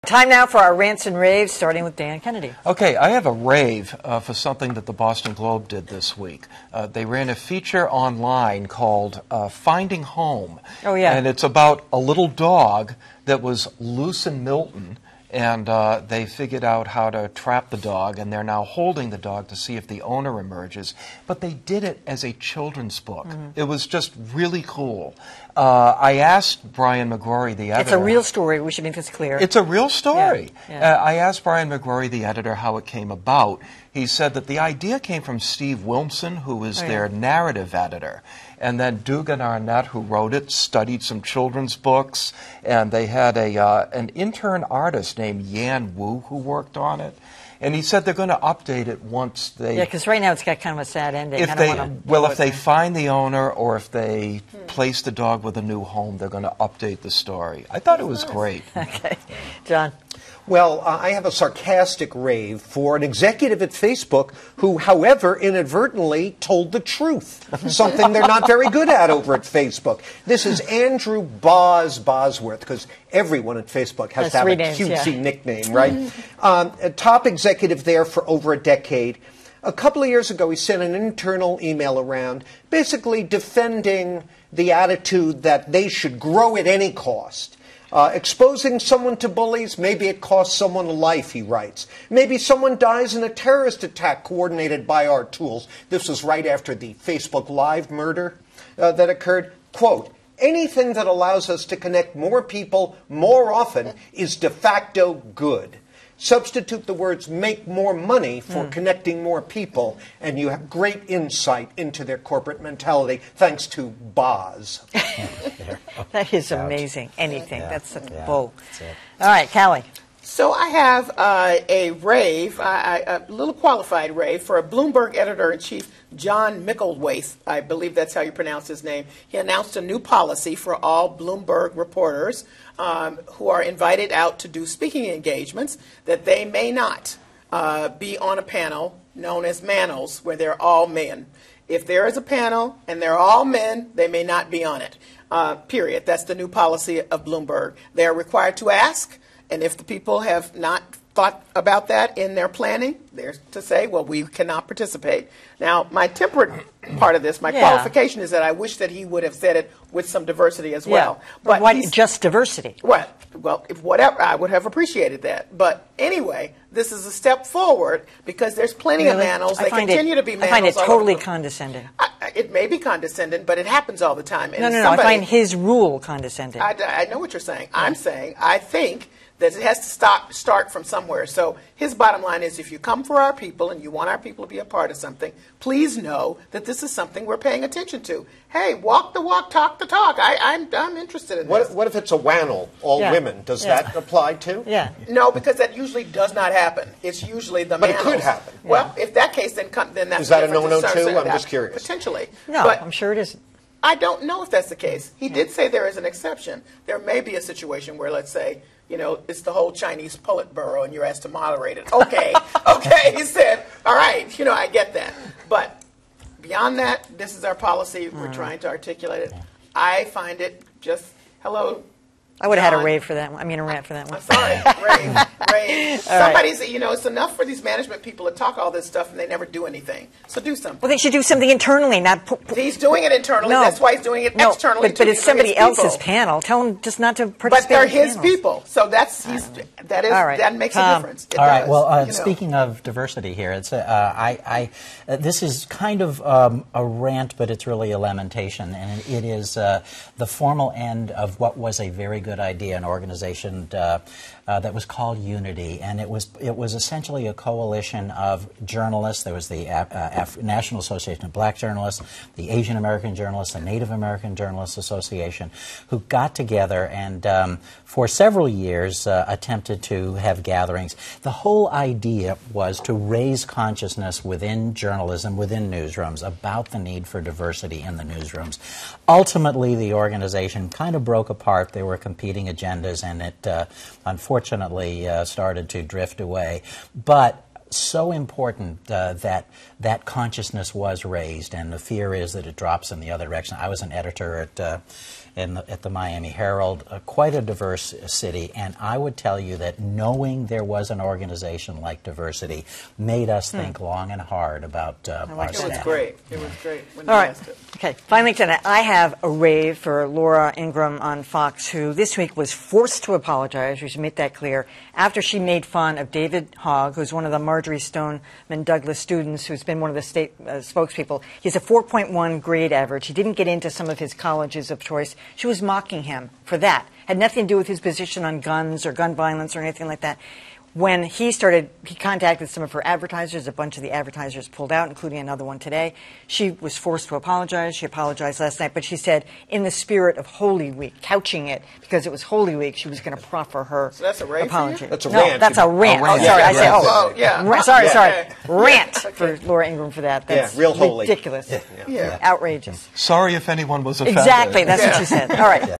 Time now for our rants and raves, starting with Dan Kennedy. Okay, I have a rave for something that the Boston Globe did this week. They ran a feature online called Finding Home. Oh, yeah. And it's about a little dog that was loose in Milton, and they figured out how to trap the dog, and they're now holding the dog to see if the owner emerges. But they did it as a children's book. It was just really cool. I asked Brian McGrory, the editor... It's a real story. We should make this clear. It's a real story. Yeah. I asked Brian McGrory, the editor, how it came about. He said that the idea came from Steve Wilmson, who was their narrative editor. And then Dugan Arnett, who wrote it, studied some children's books. And they had an intern artist named Yan Wu who worked on it. And he said they're going to update it once they... Yeah, because right now it's got kind of a sad ending. If they find the owner or if they place the dog with a new home, they're going to update the story. I thought it was great. Okay. John? Well, I have a sarcastic rave for an executive at Facebook who, however, inadvertently told the truth, something they're not very good at over at Facebook. This is Andrew Bosworth, because everyone at Facebook has to have a cutesy nickname, right? A top executive there for over a decade. A couple of years ago, he sent an internal email around basically defending the attitude that they should grow at any cost. Exposing someone to bullies, maybe it costs someone a life, he writes. Maybe someone dies in a terrorist attack coordinated by our tools. This was right after the Facebook Live murder that occurred. Quote, anything that allows us to connect more people more often is de facto good. Substitute the words make more money for connecting more people, and you have great insight into their corporate mentality, thanks to Boz. That is amazing. Anything. That's such a bull. All right, Callie. So I have a rave, a little qualified rave, for a Bloomberg editor-in-chief, John Micklethwait. I believe that's how you pronounce his name. He announced a new policy for all Bloomberg reporters who are invited out to do speaking engagements that they may not be on a panel known as manels, where they're all men. If there is a panel and they're all men, they may not be on it, period. That's the new policy of Bloomberg. They are required to ask. And if the people have not thought about that in their planning, they're to say, well, we cannot participate. Now, my temperate part of this, my qualification is that I wish that he would have said it with some diversity as well. But why just diversity? Well, if whatever, I would have appreciated that. But anyway, this is a step forward because there's plenty of manels. They continue to be manels. I find it totally condescending. It may be condescending, but it happens all the time. And no. I find his rule condescending. I know what you're saying. I'm saying I think that it has to start from somewhere. So his bottom line is, if you come for our people and you want our people to be a part of something, please know that this is something we're paying attention to. Hey, walk the walk, talk the talk. I'm interested in this. What if it's a WANL, all women? Does that apply too? Yeah. No, because that usually does not happen. It's usually the But manels. it could happen. Well, if that case, then that's is that a no-no too? I'm just curious. Potentially. No, but I'm sure it isn't. I don't know if that's the case. He did say there is an exception. There may be a situation where, let's say, it's the whole Chinese Politburo and you're asked to moderate it. Okay, he said, all right, I get that. But beyond that, this is our policy. We're trying to articulate it. I find it just, hello, I would have had a rave for that one. I mean, a rant for that one. I'm sorry, rave. Somebody's, it's enough for these management people to talk all this stuff and they never do anything. So do something. Well, they should do something internally, not... He's doing it internally. No, that's why he's doing it externally. But it's somebody else's panel. Tell him just not to participate. But they're his people. So that makes a difference. All right. Well, speaking of diversity here, it's this is kind of a rant, but it's really a lamentation, and it is the formal end of what was a very good idea, an organization that was called Unity, and it was essentially a coalition of journalists. There was the National Association of Black Journalists, the Asian American Journalists, the Native American Journalists Association, who got together and for several years attempted to have gatherings. The whole idea was to raise consciousness within journalism, within newsrooms, about the need for diversity in the newsrooms. Ultimately, the organization kind of broke apart. There were competing agendas, and it unfortunately started to drift away. But so important that that consciousness was raised, and the fear is that it drops in the other direction. I was an editor at the Miami Herald, quite a diverse city, and I would tell you that knowing there was an organization like Diversity made us think long and hard about our staff. It was great. It was great when All you right. asked it. Okay. Finally tonight, I have a rave for Laura Ingraham on Fox, who this week was forced to apologize. We should make that clear. After she made fun of David Hogg, who's one of the Marjorie Stoneman Douglas students, who's been one of the state spokespeople. He has a 4.1 grade average. He didn't get into some of his colleges of choice. She was mocking him for that. Had nothing to do with his position on guns or gun violence or anything like that. When he contacted some of her advertisers. A bunch of the advertisers pulled out, including another one today. She was forced to apologize. She apologized last night, but she said, in the spirit of Holy Week, couching it because it was Holy Week, she was going to proffer her So that's a rave for apology. you? That's a no, rant. that's a rant. A rant. Oh, sorry, Yeah, I said, yeah, oh, yeah. sorry, Yeah. sorry. Okay. Rant Okay. for Laura Ingraham for that. That's real holy. ridiculous. Yeah. Outrageous. Sorry if anyone was offended. Exactly, that's Yeah. what she said. All right.